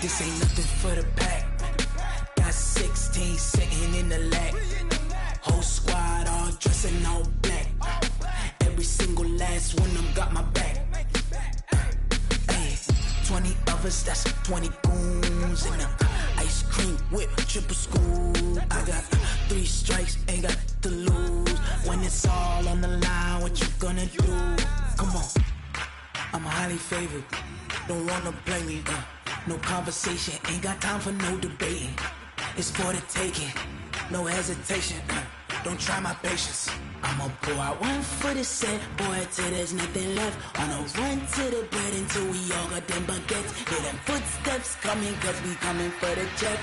This ain't nothing for the pack. Got 16 sitting in the lap. Whole squad all dressing all black. Every single last one of them got my back. Hey, 20 of us, that's 20 goons. And ice cream whip, triple scoop. I got 3 strikes, ain't got to lose. When it's all on the line, what you gonna do? Come on, I'm highly favored. Don't wanna play me, no conversation. Ain't got time for no debating. It's for the taking, no hesitation. Don't try my patience. I'ma pour out one for the set, boy, till there's nothing left. On a run to the bread until we all got them baguettes. Hear them footsteps coming, cause we coming for the check.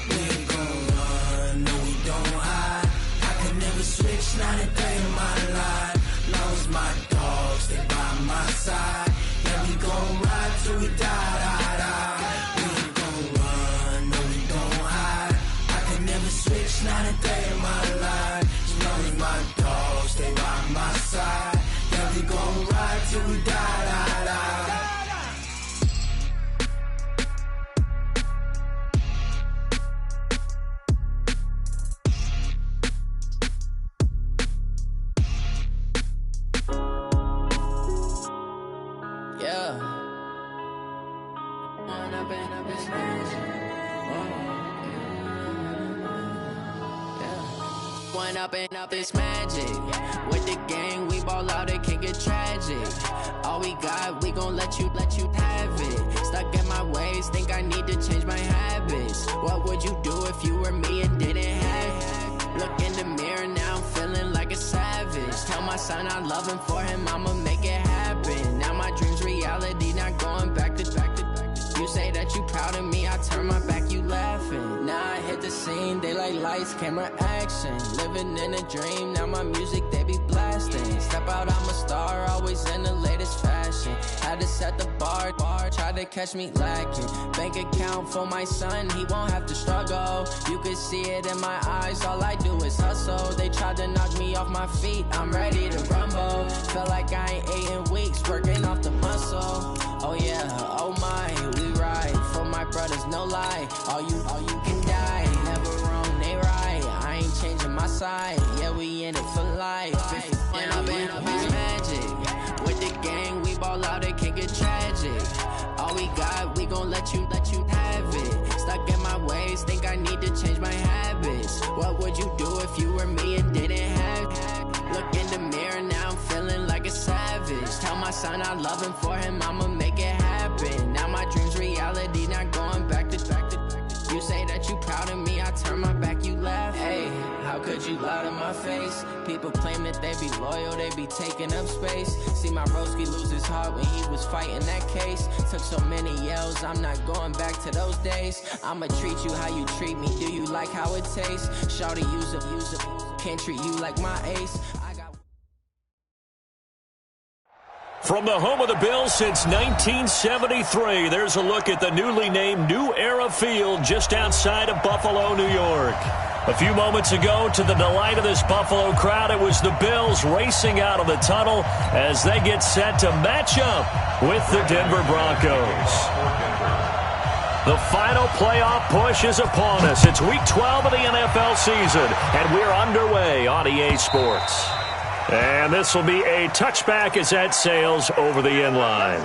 We ain't gon' run, no we don't hide. I can never switch, not a day in my life. Long as my dogs, they by my side. Yeah, we gon' ride till we die, die, die. We ain't gon' run, no we don't hide. I can never switch, not a day in my life. As long as my dogs, stay by my side. Yeah, we gon' ride till we die, die, die. Up it's magic. With the gang, we ball out, it can get tragic. All we got, we gon' let you have it. Stuck in my ways, think I need to change my habits. What would you do if you were me and didn't have it? Look in the mirror, now I'm feeling like a savage. Tell my son I love him, for him I'ma make it happen. Now my dream's reality, not going back to. You say that you proud of me, I turn my back, you laughing. Now I hit the scene, they like lights, camera, action. Living in a dream, now my music, they be blasting. Step out, I'm a star, always in the latest fashion. Had to set the bar, try to catch me lacking. Bank account for my son, he won't have to struggle. You can see it in my eyes, all I do is hustle. They tried to knock me off my feet, I'm ready to rumble. Feel like I ain't ate in weeks, working off the muscle. Oh yeah, oh my, we ride for my brothers, no lie. All you can die, never wrong, they right. I ain't changing my side, yeah, we in it for life. When I've been up, it's magic. With the gang, we ball out, it can get tragic. All we got, we gon' let you have it. Stuck in my ways, think I need to change my habits. What would you do if you were me and didn't have it? Look in the mirror, now I'm feeling like a savage. Tell my son I love him, for him I'ma make it happen. Now my dream's reality, not going back to. You say that you proud of me, I turn my back, you laugh. Hey, how could you lie to my face? People claim that they be loyal, they be taking up space. See my broski lose his heart when he was fighting that case. Took so many yells, I'm not going back to those days. I'ma treat you how you treat me, do you like how it tastes? Shawty, use it, can't treat you like my ace. From the home of the Bills since 1973, there's a look at the newly named New Era Field just outside of Buffalo, New York. A few moments ago, to the delight of this Buffalo crowd, it was the Bills racing out of the tunnel as they get set to match up with the Denver Broncos. The final playoff push is upon us. It's Week 12 of the NFL season, and we're underway on EA Sports. And this will be a touchback as that sails over the end line.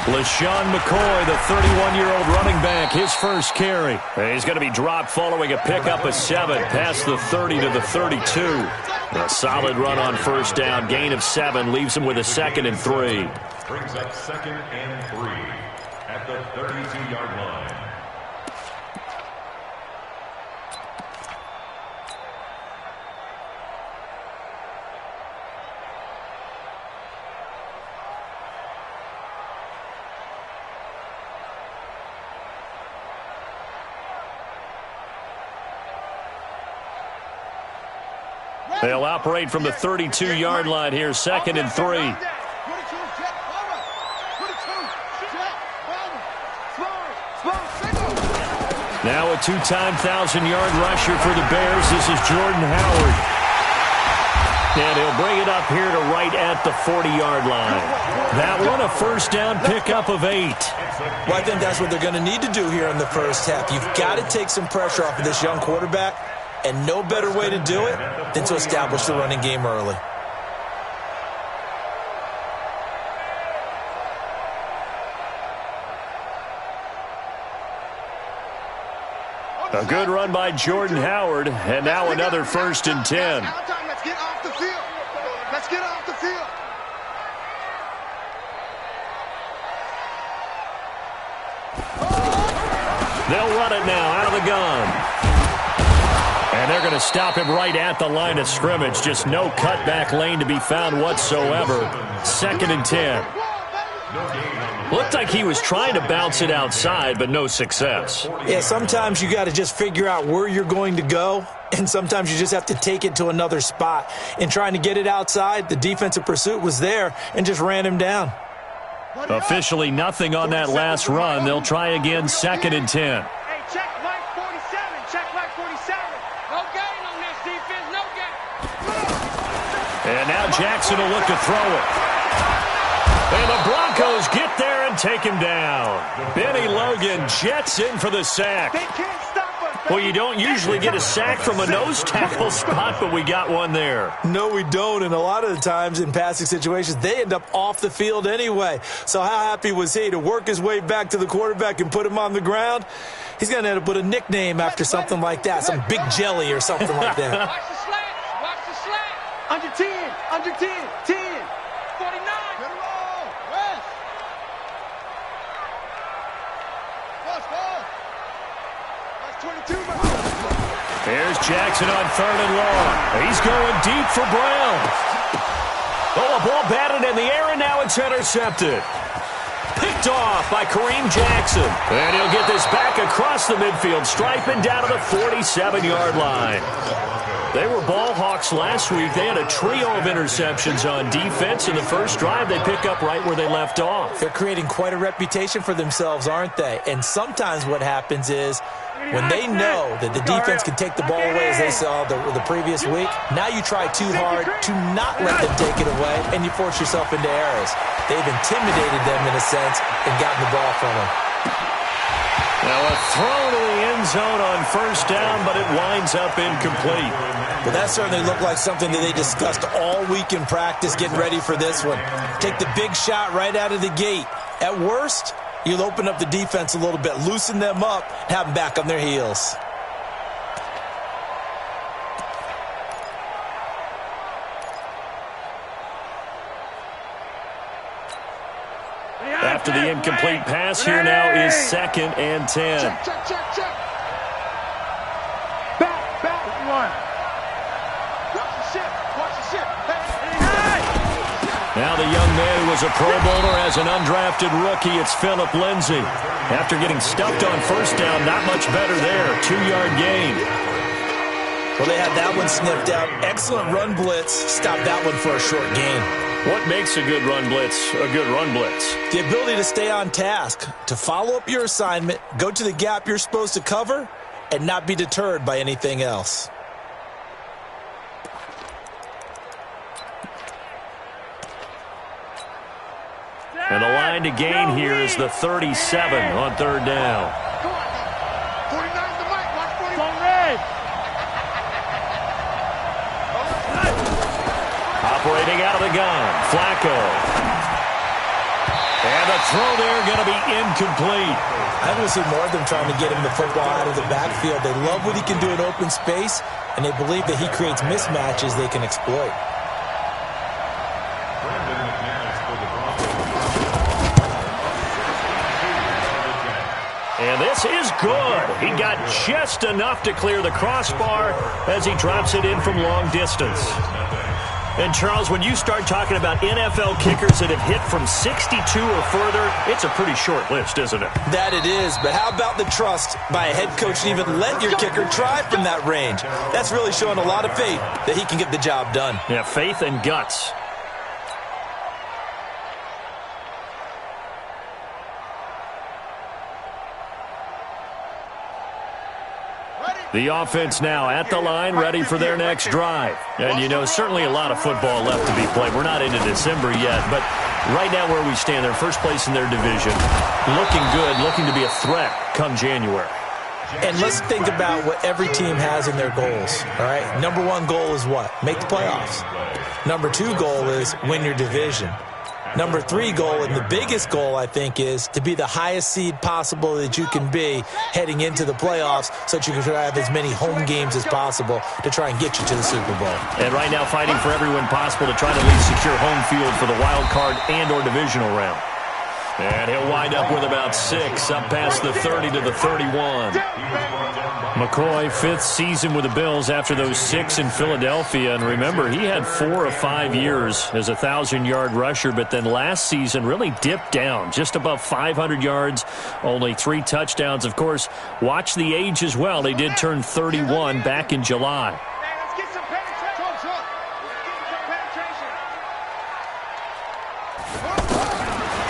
LaShawn McCoy, the 31-year-old running back, his first carry. He's going to be dropped following a pickup of 7 past the 30 to the 32. A solid run on first down, gain of 7, leaves him with a 2nd and 3. Brings up 2nd and 3 at the 32-yard line. They'll operate from the 32-yard line here, 2nd and 3. Now a two-time 1,000-yard rusher for the Bears. This is Jordan Howard. And he'll bring it up here to right at the 40-yard line. That one a first down pickup of 8. Well, I think that's what they're going to need to do here in the first half. You've got to take some pressure off of this young quarterback, and no better way to do it than to establish the running game early. A good run by Jordan Howard, and now another 1st and 10. Let's get off the field. Let's get off the field. They'll run it now out of the gun. And they're going to stop him right at the line of scrimmage. Just no cutback lane to be found whatsoever. 2nd and 10. Looked like he was trying to bounce it outside, but no success. Yeah, sometimes you got to just figure out where you're going to go, and sometimes you just have to take it to another spot. In trying to get it outside, the defensive pursuit was there and just ran him down. Officially nothing on that last run. They'll try again, 2nd and 10. Hey, check Mike 47. Check Mike 47. No gain on this defense. No gain. And now Jackson will look to throw it. And the Broncos get there and take him down. Benny Logan jets in for the sack. They can't stop us. Well, you don't usually get a sack from a nose tackle spot, but we got one there. No, we don't, and a lot of the times in passing situations, they end up off the field anyway. So how happy was he to work his way back to the quarterback and put him on the ground? He's going to end up with a nickname after something like that, some Big Jelly or something like that. Watch the slant. Watch the slant. Under 10. Under 10. 10. 49. Get him all. West. That's 22. There's Jackson on 3rd and long. He's going deep for Brown. Oh, a ball batted in the air, and now it's intercepted. Picked off by Kareem Jackson. And he'll get this back across the midfield stripe and down to the 47-yard line. They were ball hawks last week. They had a trio of interceptions on defense. In the first drive, they pick up right where they left off. They're creating quite a reputation for themselves, aren't they? And sometimes what happens is when they know that the defense can take the ball away, as they saw the previous week, now you try too hard to not let them take it away, and you force yourself into errors. They've intimidated them in a sense and gotten the ball from them. Now a throw to the end zone on first down, but it winds up incomplete. Well, that certainly looked like something that they discussed all week in practice getting ready for this one. Take the big shot right out of the gate. At worst, you'll open up the defense a little bit, loosen them up, have them back on their heels. After the incomplete pass, here now is 2nd and 10. Check. Back. One. Watch the ship. Hey. Now the young man who was a Pro Bowler as an undrafted rookie, it's Phillip Lindsay. After getting stuffed on first down, not much better there. 2-yard gain. Well, they had that one sniffed out. Excellent run blitz. Stopped that one for a short gain. What makes a good run blitz a good run blitz? The ability to stay on task, to follow up your assignment, go to the gap you're supposed to cover, and not be deterred by anything else. And the line to gain here is the 37 on 3rd down. 49's the mic. Watch 41. Red. Operating out of the gun, Flacco. And the throw there going to be incomplete. I want to see more of them trying to get him the football out of the backfield. They love what he can do in open space, and they believe that he creates mismatches they can exploit. And this is good. He got just enough to clear the crossbar as he drops it in from long distance. And, Charles, when you start talking about NFL kickers that have hit from 62 or further, it's a pretty short list, isn't it? That it is, but how about the trust by a head coach to even let your kicker try from that range? That's really showing a lot of faith that he can get the job done. Yeah, faith and guts. The offense now at the line, ready for their next drive. And, you know, certainly a lot of football left to be played. We're not into December yet, but right now where we stand, they're first place in their division. Looking good, looking to be a threat come January. And let's think about what every team has in their goals, all right? Number one goal is what? Make the playoffs. Number two goal is win your division. Number three goal, and the biggest goal, I think, is to be the highest seed possible that you can be heading into the playoffs so that you can have as many home games as possible to try and get you to the Super Bowl. And right now fighting for every win possible to try to at least secure home field for the wild card and or divisional round. And he'll wind up with about 6, up past the 30 to the 31. McCoy, 5th season with the Bills after those 6 in Philadelphia. And remember, he had 4 or 5 years as a 1,000-yard rusher, but then last season really dipped down, just above 500 yards, only 3 touchdowns. Of course, watch the age as well. They did turn 31 back in July.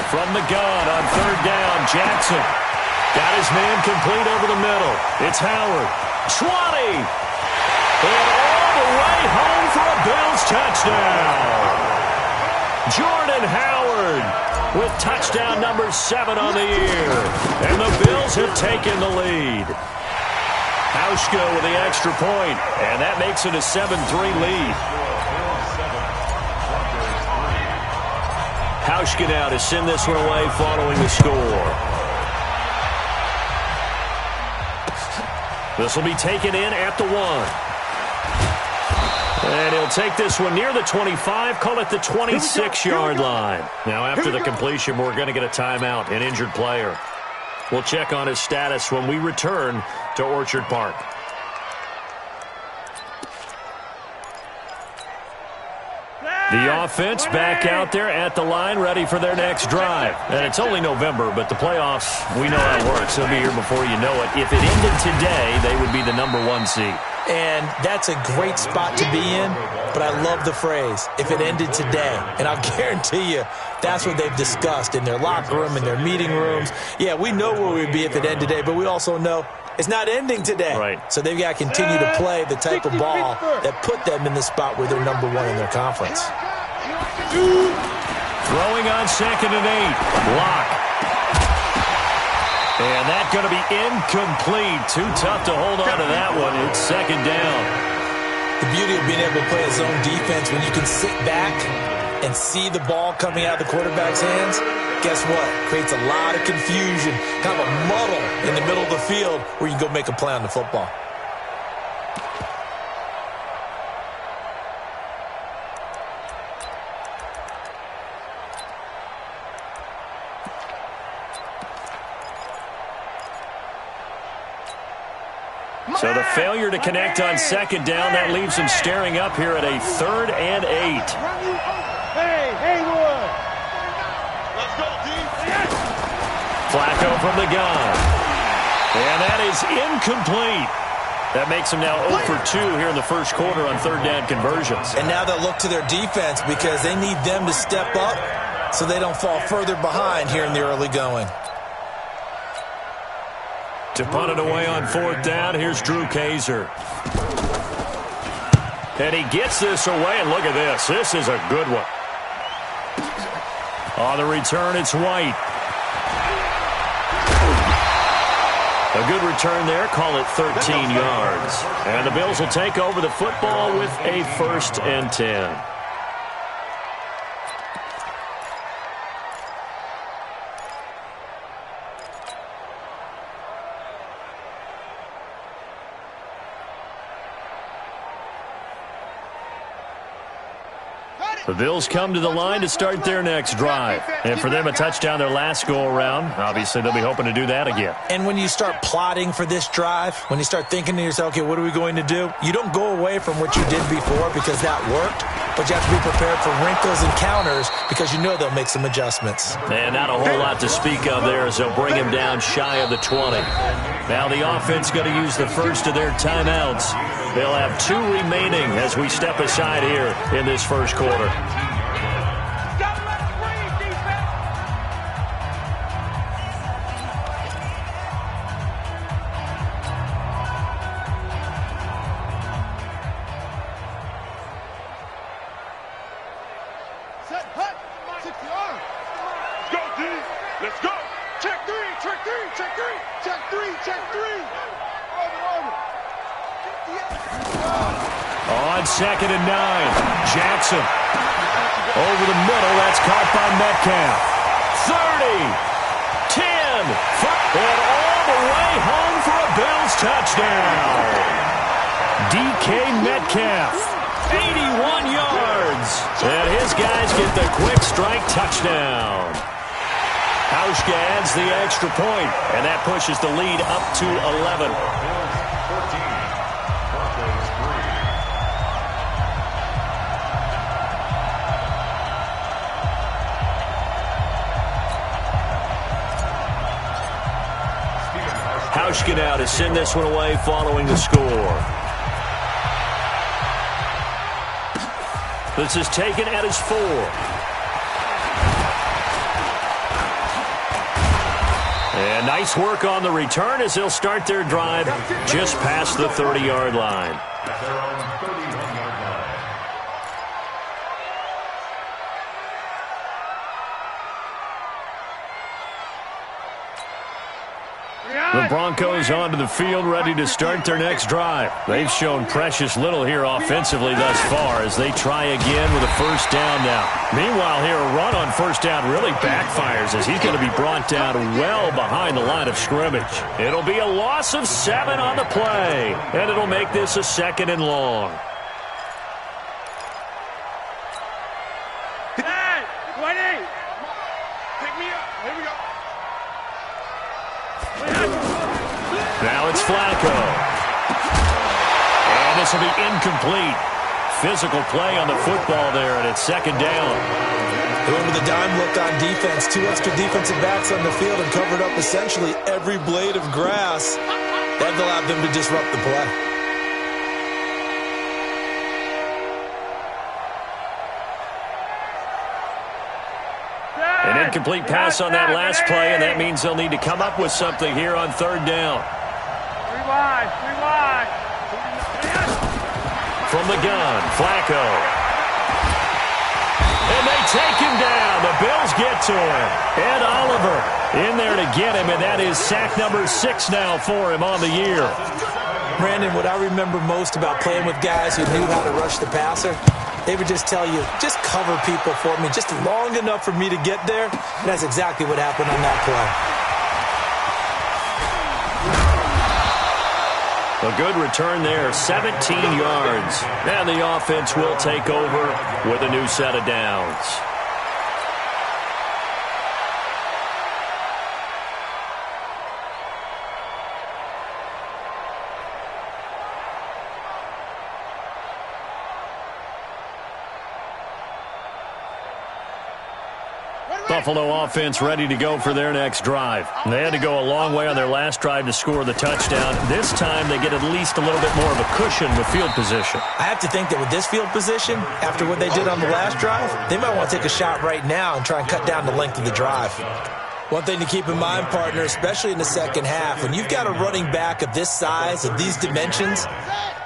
From the gun on 3rd down, Jackson got his man complete over the middle. It's Howard. 20. And all the way home for a Bills touchdown. Jordan Howard with touchdown number 7 on the year. And the Bills have taken the lead. Hauschka with the extra point, and that makes it a 7-3 lead. Hauschka now to send this one away following the score. This will be taken in at the 1. And he'll take this one near the 25, call it the 26-yard line. Now after the completion, we're going to get a timeout, an injured player. We'll check on his status when we return to Orchard Park. The offense back out there at the line, ready for their next drive. And it's only November, but the playoffs, we know how it works. They'll be here before you know it. If it ended today, they would be the number 1 seed. And that's a great spot to be in, but I love the phrase, if it ended today. And I'll guarantee you, that's what they've discussed in their locker room, in their meeting rooms. Yeah, we know where we'd be if it ended today, but we also know it's not ending today. Right. So they've got to continue to play the type of ball that put them in the spot where they're number 1 in their conference. Throwing on 2nd and 8. Lock. And that's going to be incomplete. Too tough to hold on to that one. It's 2nd down. The beauty of being able to play a zone defense when you can sit back and see the ball coming out of the quarterback's hands, guess what? Creates a lot of confusion, kind of a muddle in the middle of the field where you can go make a play on the football. So the failure to connect on 2nd down, that leaves him staring up here at a 3rd and 8. Hey, Haywood! Let's go, D! Flacco from the gun. And that is incomplete. That makes him now 0 for 2 here in the first quarter on 3rd down conversions. And now they'll look to their defense because they need them to step up so they don't fall further behind here in the early going. To punt it away on 4th down, here's Drew Kaiser. And he gets this away, and look at this. This is a good one. On the return, it's White. A good return there, call it 13 yards. And the Bills will take over the football with a 1st and 10. The Bills come to the line to start their next drive. And for them, a touchdown their last go-around. Obviously, they'll be hoping to do that again. And when you start plotting for this drive, when you start thinking to yourself, okay, what are we going to do? You don't go away from what you did before because that worked. but you have to be prepared for wrinkles and counters because you know they'll make some adjustments. And not a whole lot to speak of there as they'll bring him down shy of the 20. Now the offense going to use the first of their timeouts. They'll have 2 remaining as we step aside here in this first quarter. On 2nd and 9, Jackson. Over the middle, that's caught by Metcalf. 30, 10, 5, and all the way home for a Bills touchdown. DK Metcalf, 81 yards. And his guys get the quick strike touchdown. Hauschka adds the extra point, and that pushes the lead up to 11. Hauschka now to send this one away following the score. This is taken at his 4. And nice work on the return as they'll start their drive just past the 30-yard line. The Broncos onto the field ready to start their next drive. They've shown precious little here offensively thus far as they try again with a first down now. Meanwhile here, a run on first down really backfires as he's going to be brought down well behind the line of scrimmage. It'll be a loss of 7 on the play, and it'll make this a 2nd and long. Hey, 20! Pick me up. Here we go. Now it's Flacco. And this will be incomplete. Physical play on the football there, and it's 2nd down. They went with a dime look on defense. 2 extra defensive backs on the field and covered up essentially every blade of grass. That allowed them to disrupt the play. An incomplete pass on that last play, and that means they'll need to come up with something here on 3rd down. 3 wide. From the gun, Flacco. And they take him down. The Bills get to him. Ed Oliver in there to get him, and that is sack number 6 now for him on the year. Brandon, what I remember most about playing with guys who knew how to rush the passer, they would just tell you, just cover people for me, just long enough for me to get there. And that's exactly what happened on that play. A good return there, 17 yards. And the offense will take over with a new set of downs. Buffalo offense ready to go for their next drive. They had to go a long way on their last drive to score the touchdown. This time they get at least a little bit more of a cushion with field position. I have to think that with this field position, after what they did on the last drive, they might want to take a shot right now and try and cut down the length of the drive. One thing to keep in mind, partner, especially in the second half, when you've got a running back of this size, of these dimensions,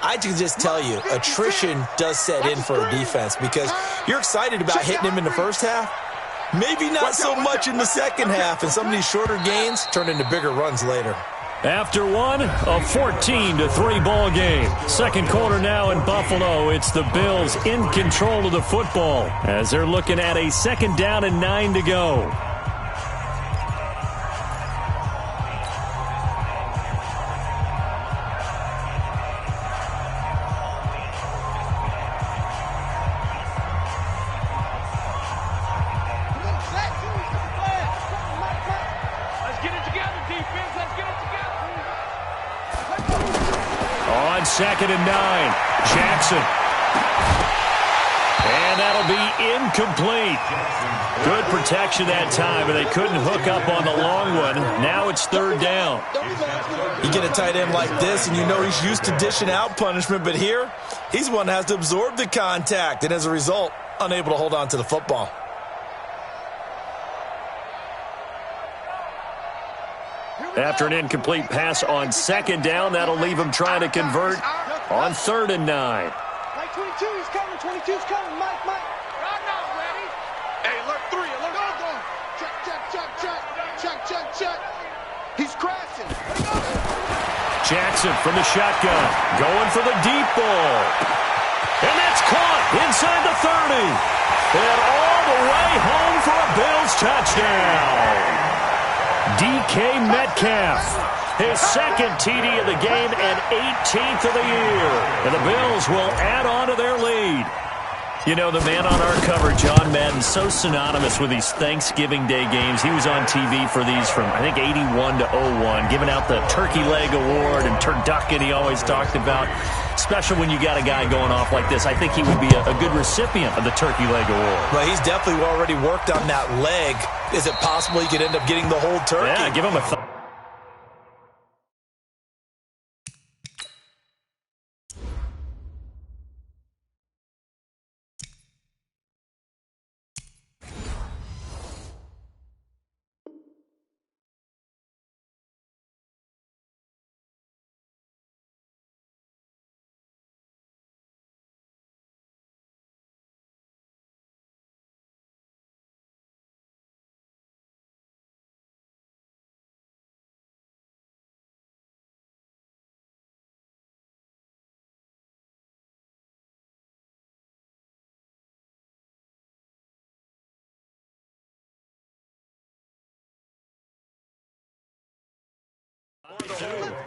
I can just tell you, attrition does set in for a defense because you're excited about hitting him in the first half. Maybe not so much in the second half, and some of these shorter gains turn into bigger runs later. After one, a 14-3 ball game. Second quarter now in Buffalo. It's the Bills in control of the football as they're looking at a 2nd down and 9 to go. On 2nd and 9, Jackson. And that'll be incomplete. Good protection that time, but they couldn't hook up on the long one. Now it's third down. You get a tight end like this, and you know he's used to dishing out punishment, but here, he's the one that has to absorb the contact, and as a result, unable to hold on to the football. After an incomplete pass on second down, that'll leave him trying to convert on 3rd and 9. Mike 22, he's coming. 22's coming. Mike. I'm not ready. Hey, alert 3. Alert. Go. Check. He's crashing. Jackson from the shotgun, going for the deep ball. And that's caught inside the 30. And all the way home for a Bills touchdown. DK Metcalf, his second TD of the game and 18th of the year. And the Bills will add on to their lead. You know, the man on our cover, John Madden, so synonymous with these Thanksgiving Day games. He was on TV for these from, I think, 81 to 01, giving out the Turkey Leg Award and turducken he always talked about. Special when you got a guy going off like this. I think he would be a good recipient of the Turkey Leg Award. Well, he's definitely already worked on that leg. Is it possible he could end up getting the whole turkey? Yeah, give him a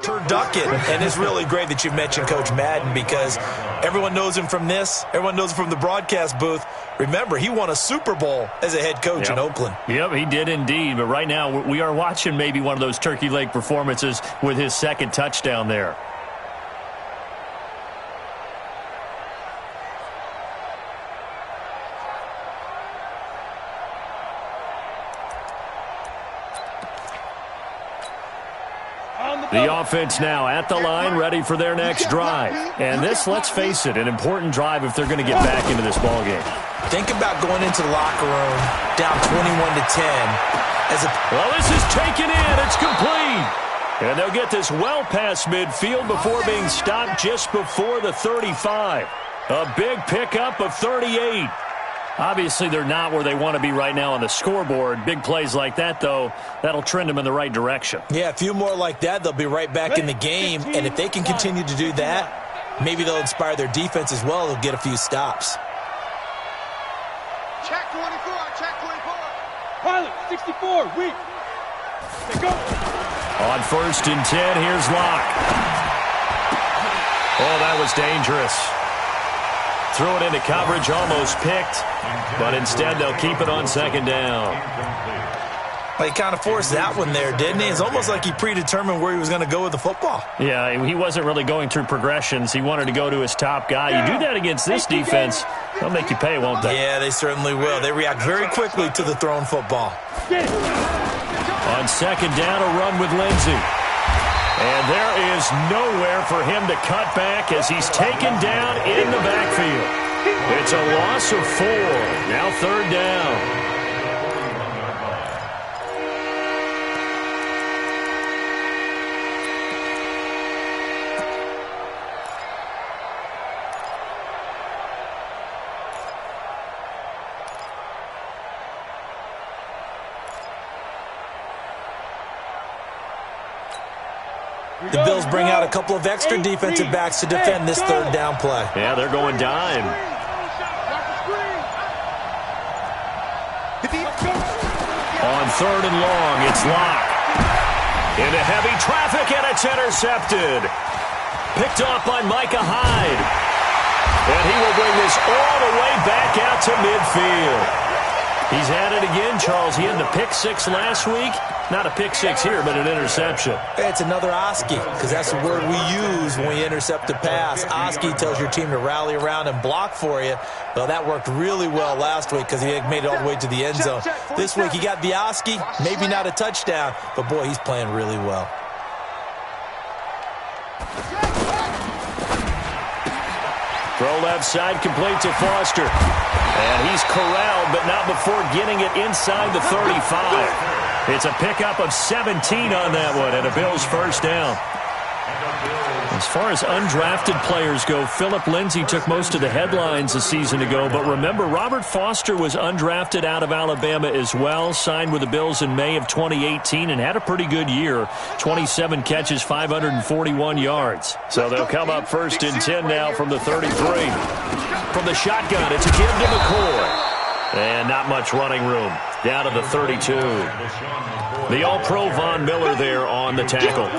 turducken. And it's really great that you mentioned Coach Madden because everyone knows him from this. Everyone knows him from the broadcast booth. Remember, he won a Super Bowl as a head coach in Oakland. Yep, he did indeed. But right now, we are watching maybe one of those turkey leg performances with his second touchdown there. The offense now at the line, ready for their next drive. And this, let's face it, an important drive if they're going to get back into this ballgame. Think about going into the locker room down 21-10. Well, this is taken in. It's complete. And they'll get this well past midfield before being stopped just before the 35. A big pickup of 38. Obviously, they're not where they want to be right now on the scoreboard. Big plays like that, though, that'll trend them in the right direction. Yeah, a few more like that, they'll be right back in the game. And if they can continue to do that, maybe they'll inspire their defense as well. They'll get a few stops. Check 24. Pilot, 64, weak. Go. On 1st and 10, here's Locke. Oh, that was dangerous. Threw it into coverage, almost picked, but instead they'll keep it on 2nd down. Well, he kind of forced that one there, didn't he? It's almost like he predetermined where he was going to go with the football. Yeah, he wasn't really going through progressions. He wanted to go to his top guy. You do that against this defense, they'll make you pay, won't they? Yeah, they certainly will. They react very quickly to the thrown football. On 2nd down, a run with Lindsey. And there is nowhere for him to cut back as he's taken down in the backfield. It's a loss of 4. Now 3rd down. The Bills bring out a couple of extra defensive backs to defend this 3rd down play. Yeah, they're going dime. On 3rd and long, it's Locke. Into heavy traffic, and it's intercepted. Picked off by Micah Hyde. And he will bring this all the way back out to midfield. He's had it again, Charles. He had the pick 6 last week. Not a pick six here, but an interception. It's another Oski, because that's the word we use when we intercept a pass. Oski tells your team to rally around and block for you. Well, that worked really well last week because he made it all the way to the end zone. This week he got the Oski, maybe not a touchdown, but boy, he's playing really well. Throw left side, complete to Foster. And he's corralled, but not before getting it inside the 35. It's a pickup of 17 on that one, and a Bills first down. As far as undrafted players go, Philip Lindsay took most of the headlines a season ago, but remember, Robert Foster was undrafted out of Alabama as well, signed with the Bills in May of 2018, and had a pretty good year. 27 catches, 541 yards. So they'll come up first and 10 now from the 33. From the shotgun, it's a give to McCoy. And not much running room. Down to the 32. The All-Pro Von Miller there on the tackle.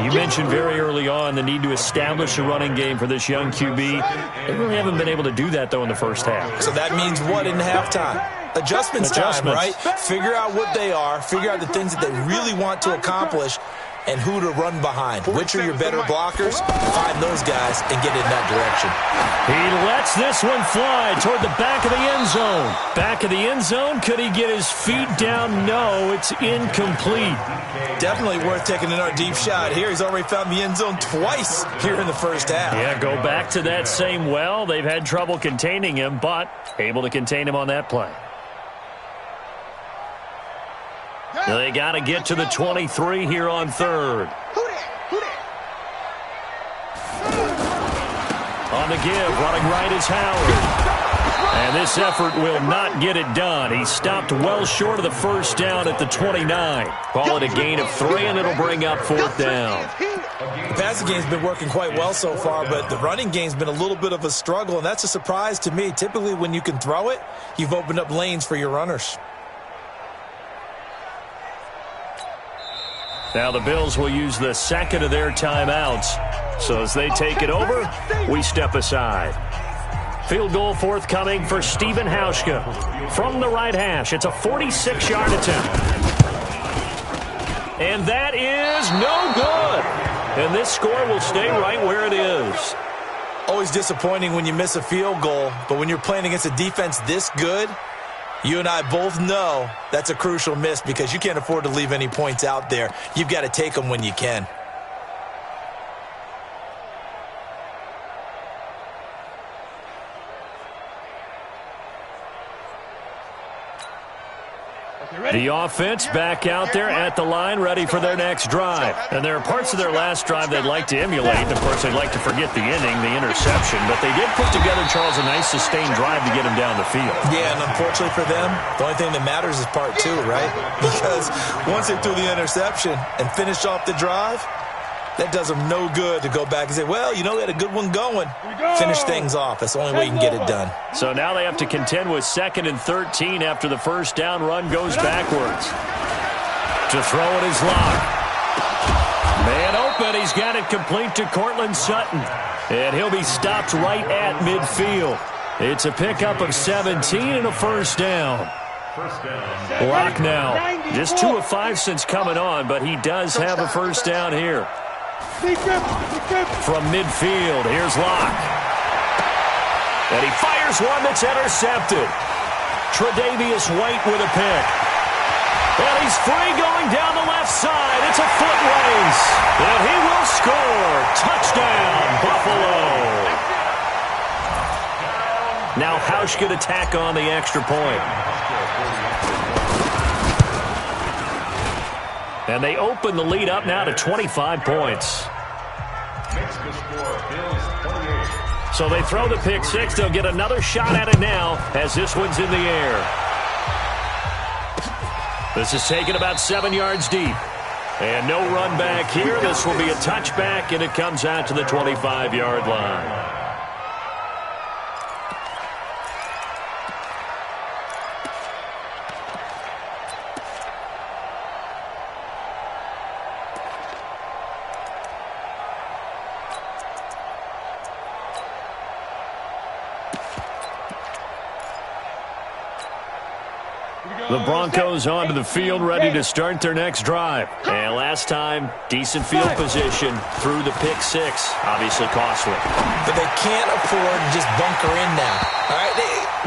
You mentioned very early on the need to establish a running game for this young QB. They really haven't been able to do that, though, in the first half. So that means what in halftime? Adjustments time, right? Figure out what they are, figure out the things that they really want to accomplish, and who to run behind. Which are your better blockers? Find those guys and get in that direction. He lets this one fly toward the back of the end zone. Back of the end zone. Could he get his feet down? No, it's incomplete. Definitely worth taking another deep shot here. He's already found the end zone twice here in the first half. Yeah, go back to that same well. They've had trouble containing him, but able to contain him on that play. They got to get to the 23 here on third. On the give, running right is Howard. And this effort will not get it done. He stopped well short of the first down at the 29. Call it a gain of 3, and it'll bring up fourth down. The passing game's been working quite well so far, but the running game's been a little bit of a struggle, and that's a surprise to me. Typically, when you can throw it, you've opened up lanes for your runners. Now the Bills will use the second of their timeouts. So as they take it over, we step aside. Field goal forthcoming for Stephen Hauschka. From the right hash, it's a 46-yard attempt. And that is no good. And this score will stay right where it is. Always disappointing when you miss a field goal, but when you're playing against a defense this good, you and I both know that's a crucial miss because you can't afford to leave any points out there. You've got to take them when you can. The offense back out there at the line, ready for their next drive. And there are parts of their last drive they'd like to emulate. Of course, they'd like to forget the inning, the interception. But they did put together, Charles, a nice sustained drive to get him down the field. Yeah, and unfortunately for them, the only thing that matters is part 2, right? Because once they threw the interception and finished off the drive, that does them no good to go back and say, well, you know, we had a good one going. Finish things off. That's the only way you can get it done. So now they have to contend with 2nd and 13 after the first down run goes backwards. To throw it is Locke. Man open. He's got it complete to Cortland Sutton. And he'll be stopped right at midfield. It's a pickup of 17 and a first down. Locke now. Just 2 of 5 since coming on, but he does have a first down here. From midfield, here's Locke. And he fires one that's intercepted. Tre'Davious White with a pick. And he's free going down the left side. It's a foot race. And he will score. Touchdown, Buffalo. Now Hausch could attack on the extra point. And they open the lead up now to 25 points. So they throw the pick six. They'll get another shot at it now as this one's in the air. This is taken about 7 yards deep. And no run back here. This will be a touchback, and it comes out to the 25-yard line. The Broncos onto the field, ready to start their next drive. And last time, decent field position through the pick six. Obviously costly. But they can't afford to just bunker in now. All right,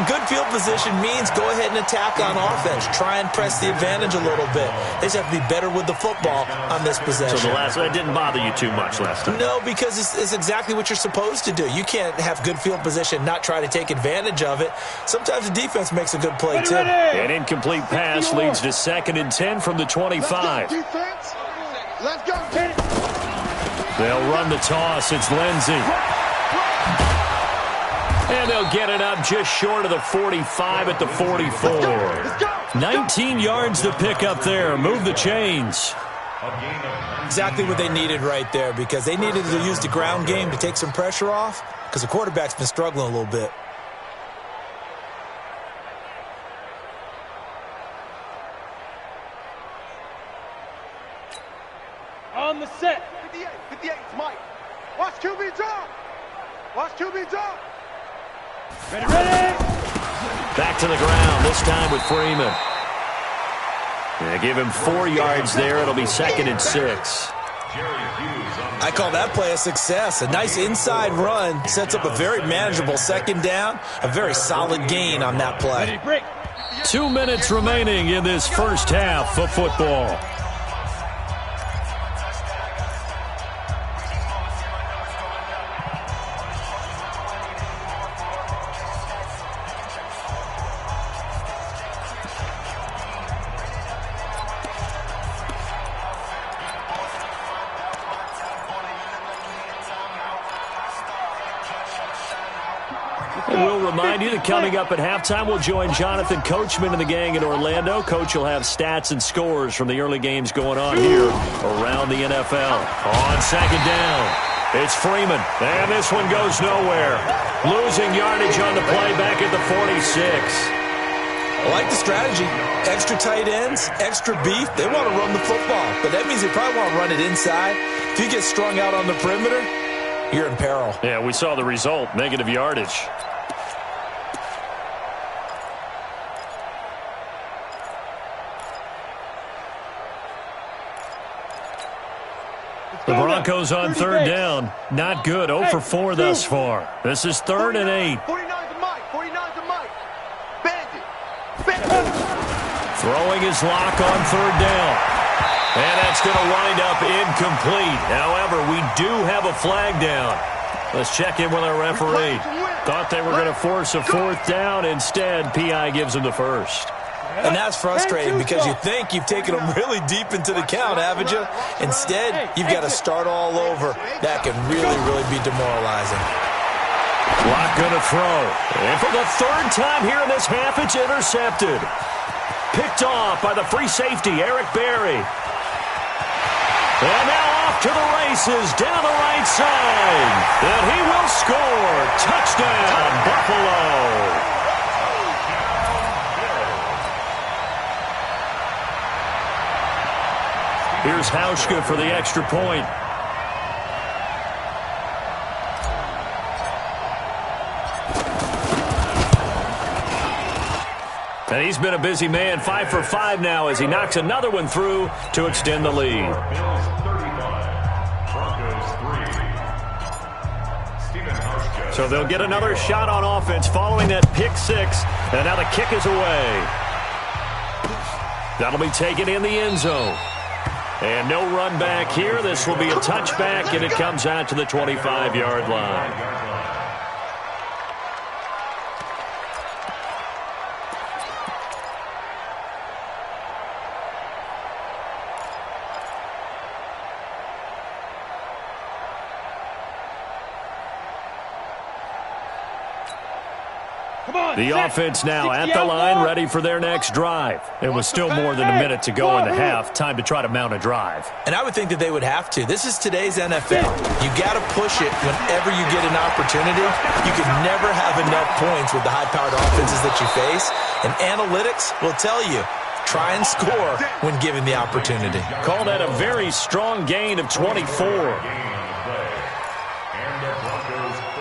good field position means go ahead and attack on offense. Try and press the advantage a little bit. They just have to be better with the football on this possession. So that didn't bother you too much last time? No, because it's exactly what you're supposed to do. You can't have good field position, not try to take advantage of it. Sometimes the defense makes a good play, too. An incomplete pass leads to 2nd and 10 from the 25. Let's go. They'll run the toss. It's Lindsey. And they'll get it up just short of the 45 at the 44. 19 yards to pick up there. Move the chains. Exactly what they needed right there, because they needed to use the ground game to take some pressure off, because the quarterback's been struggling a little bit. On the set. 58, 58, it's Mike. Watch QB drop. Watch QB drop. Ready, ready. Back to the ground, this time with Freeman. They give him 4 yards there. It'll be 2nd and 6. I call that play a success. A nice inside run sets up a very manageable 2nd down. A very solid gain on that play. 2 minutes remaining in this first half of football. We'll remind you that coming up at halftime, we'll join Jonathan Coachman and the gang in Orlando. Coach will have stats and scores from the early games going on here around the NFL. On 2nd down, it's Freeman. And this one goes nowhere. Losing yardage on the play back at the 46. I like the strategy. Extra tight ends, extra beef. They want to run the football, but that means they probably want to run it inside. If you get strung out on the perimeter, you're in peril. Yeah, we saw the result, negative yardage. The Broncos on 3rd down. Not good. 0 for 4 thus far. This is 3rd and 8. 49 to Mike. 49 to Mike. Bandit. Throwing his lock on 3rd down. And that's going to wind up incomplete. However, we do have a flag down. Let's check in with our referee. Thought they were going to force a 4th down. Instead, PI gives them the first. And that's frustrating because you think you've taken them really deep into the count, haven't you? Instead, you've got to start all over. That can really, really be demoralizing. Lock going to throw. And for the 3rd time here in this half, it's intercepted. Picked off by the free safety, Eric Berry. And now off to the races down the right side. And he will score. Touchdown, Buffalo. Here's Hauschka for the extra point. And he's been a busy man, 5 for 5 now as he knocks another one through to extend the lead. So they'll get another shot on offense following that pick 6. And now the kick is away. That'll be taken in the end zone. And no run back here. This will be a touchback, and it comes out to the 25-yard line. The offense now at the line, ready for their next drive. It was still more than a minute to go in the half. Time to try to mount a drive. And I would think that they would have to. This is today's NFL. You got to push it whenever you get an opportunity. You can never have enough points with the high-powered offenses that you face. And analytics will tell you, try and score when given the opportunity. Call that a very strong gain of 24.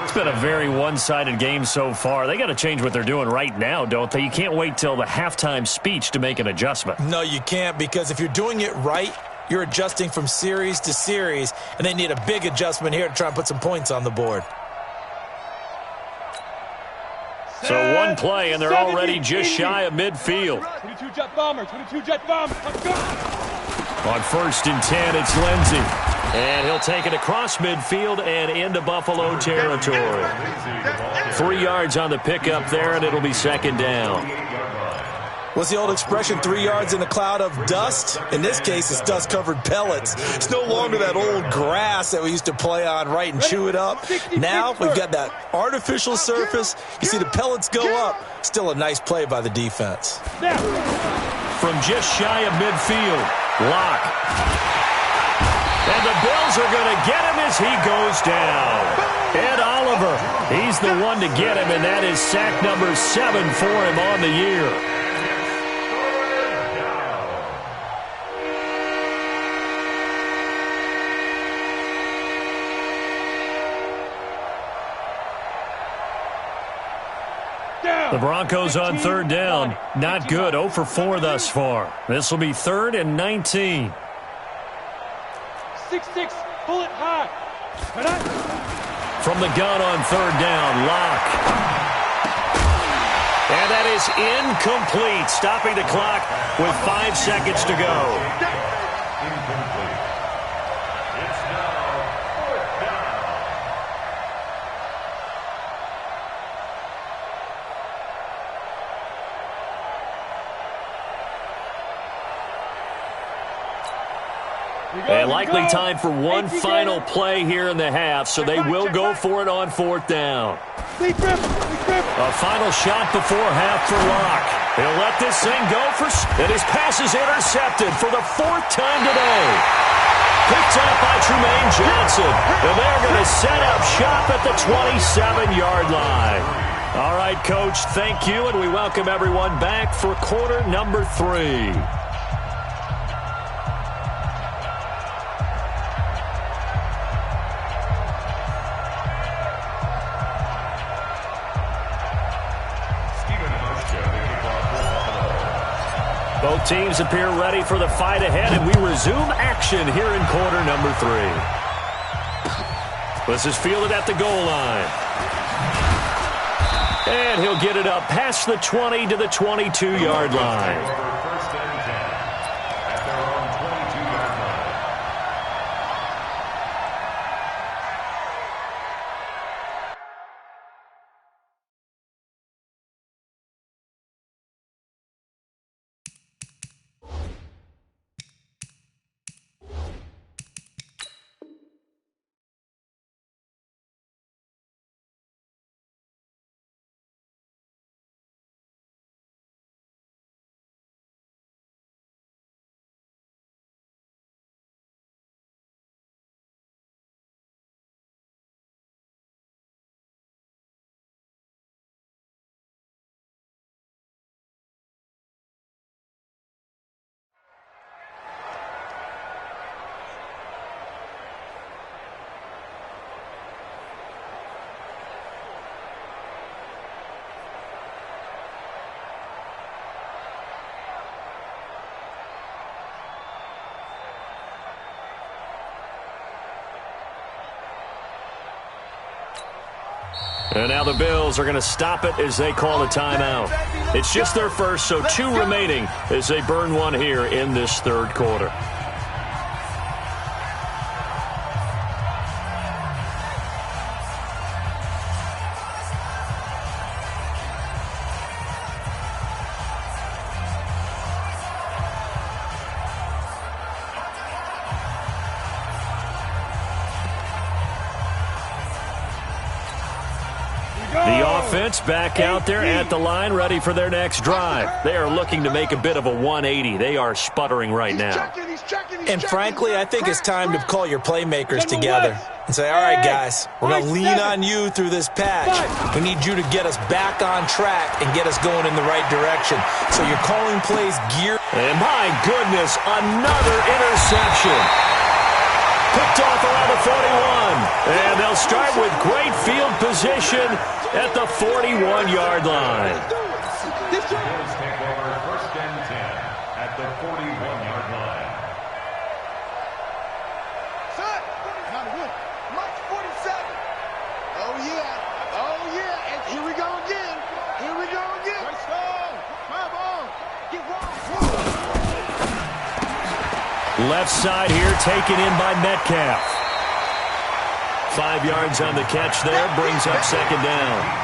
It's been a very one-sided game so far. They got to change what they're doing right now, don't they? You can't wait till the halftime speech to make an adjustment. No, you can't, because if you're doing it right, you're adjusting from series to series, and they need a big adjustment here to try and put some points on the board. So one play, and they're already just shy of midfield. 22 jet bomber, 22 jet bomber. Let's go. On 1st and 10, it's Lindsey. And he'll take it across midfield and into Buffalo territory. 3 yards on the pickup there, and it'll be 2nd down. What's the old expression, 3 yards in a cloud of dust? In this case, it's dust-covered pellets. It's no longer that old grass that we used to play on, right, and chew it up. Now we've got that artificial surface. You see the pellets go up. Still a nice play by the defense. From just shy of midfield, Locke. And the Bills are going to get him as he goes down. Ed Oliver, he's the one to get him, and that is sack number 7 for him on the year. The Broncos on 3rd down. Not good. 0 for 4 thus far. This will be 3rd and 19. 6-6, bullet high. From the gun on 3rd down, Locke. And that is incomplete. Stopping the clock with 5 seconds to go. And likely time for one final play here in the half, so they will go for it on 4th down. A final shot before half for Locke. He'll let this thing go and his pass is intercepted for the 4th time today. Picked up by Trumaine Johnson, and they're going to set up shop at the 27-yard line. All right, Coach, thank you, and we welcome everyone back for quarter number 3. Both teams appear ready for the fight ahead, and we resume action here in quarter number 3. This is fielded at the goal line. And he'll get it up past the 20 to the 22-yard line. And now the Bills are going to stop it as they call a timeout. It's just their first, so 2 remaining as they burn one here in this 3rd quarter. Back out there at the line, ready for their next drive. They are looking to make a bit of a 180. They are sputtering right now. And frankly, I think it's time to call your playmakers together and say, all right, guys, we're going to lean on you through this patch. We need you to get us back on track and get us going in the right direction. So you're calling plays geared. And my goodness, another interception. picked off around the 41. And they'll start with great field position at the 41-yard line. Bills take over 1st and 10 at the 41-yard line. Son, March 47. Oh, yeah. Oh, yeah. And here we go again. Here we go again. Let's go. Come on. Get wrong. Left side here taken in by Metcalf. 5 yards on the catch there, brings up 2nd down.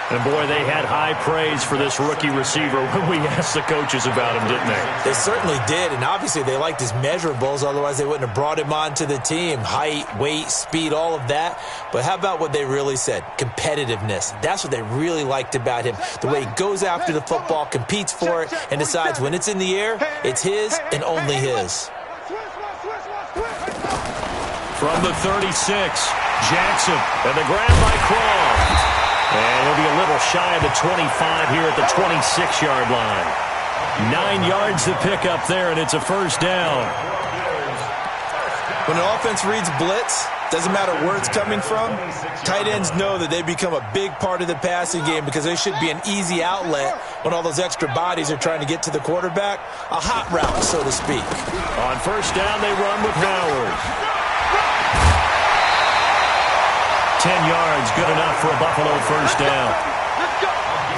And, boy, they had high praise for this rookie receiver when we asked the coaches about him, didn't they? They certainly did, and obviously they liked his measurables. Otherwise, they wouldn't have brought him onto the team. Height, weight, speed, all of that. But how about what they really said? Competitiveness. That's what they really liked about him. The way he goes after the football, competes for it, and decides when it's in the air, it's his and only his. From the 36, Jackson, and the grab by Croft. And he'll be a little shy of the 25 here at the 26-yard line. 9 yards to pick up there, and it's a 1st down. When an offense reads blitz, doesn't matter where it's coming from, tight ends know that they become a big part of the passing game because they should be an easy outlet when all those extra bodies are trying to get to the quarterback. A hot route, so to speak. On 1st down, they run with Bowers. 10 yards, good enough for a Buffalo 1st down.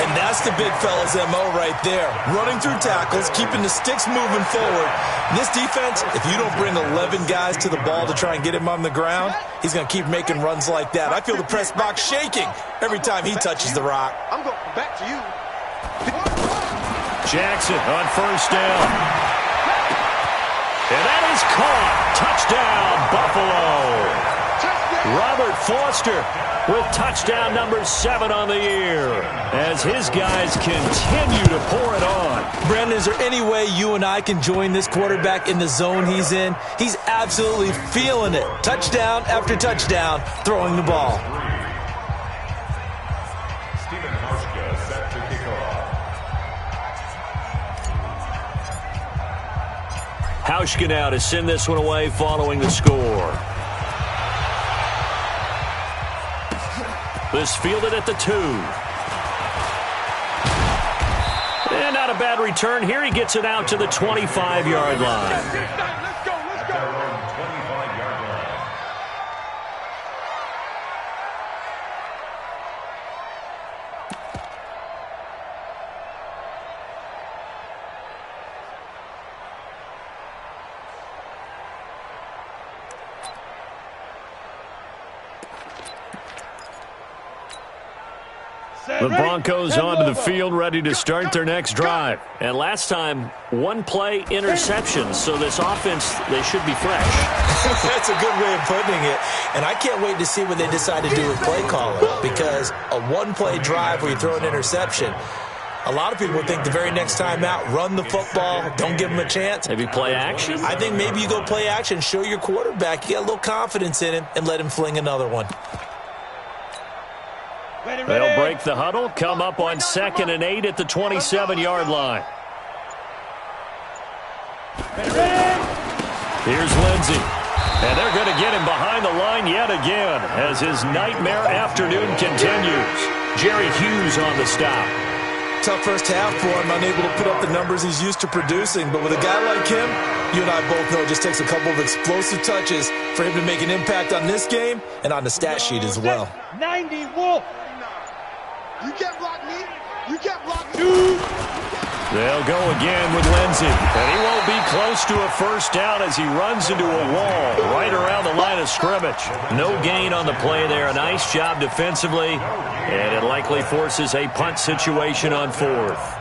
And that's the big fella's MO right there. Running through tackles, keeping the sticks moving forward. And this defense, if you don't bring 11 guys to the ball to try and get him on the ground, he's going to keep making runs like that. I feel the press box shaking every time he touches the rock. I'm going back to you. Jackson on 1st down. And that is caught. Touchdown, Buffalo. Robert Foster with touchdown number 7 on the year as his guys continue to pour it on. Brandon, is there any way you and I can join this quarterback in the zone he's in? He's absolutely feeling it. Touchdown after touchdown, throwing the ball. Stephen Hauschka set to kick off. Hauschka now to send this one away following the score. This fielded at the 2. And not a bad return. Here he gets it out to the 25-yard line. Let's go. The Broncos onto the field, ready to start their next drive. And last time, 1 play interception. So this offense, they should be fresh. That's a good way of putting it. And I can't wait to see what they decide to do with play calling. Because a 1-play drive where you throw an interception, a lot of people think the very next time out, run the football, don't give them a chance. Maybe play action? I think maybe you go play action, show your quarterback, you get a little confidence in him, and let him fling another one. They'll break the huddle, come up on 2nd and 8 at the 27-yard line. Here's Lindsey. And they're going to get him behind the line yet again as his nightmare afternoon continues. Jerry Hughes on the stop. Tough first half for him, unable to put up the numbers he's used to producing. But with a guy like him, you and I both know it just takes a couple of explosive touches for him to make an impact on this game and on the stat sheet as well. 90 Wolf. You can't block me. You can't block me. They'll go again with Lindsey. And he won't be close to a 1st down as he runs into a wall right around the line of scrimmage. No gain on the play there. A nice job defensively. And it likely forces a punt situation on 4th.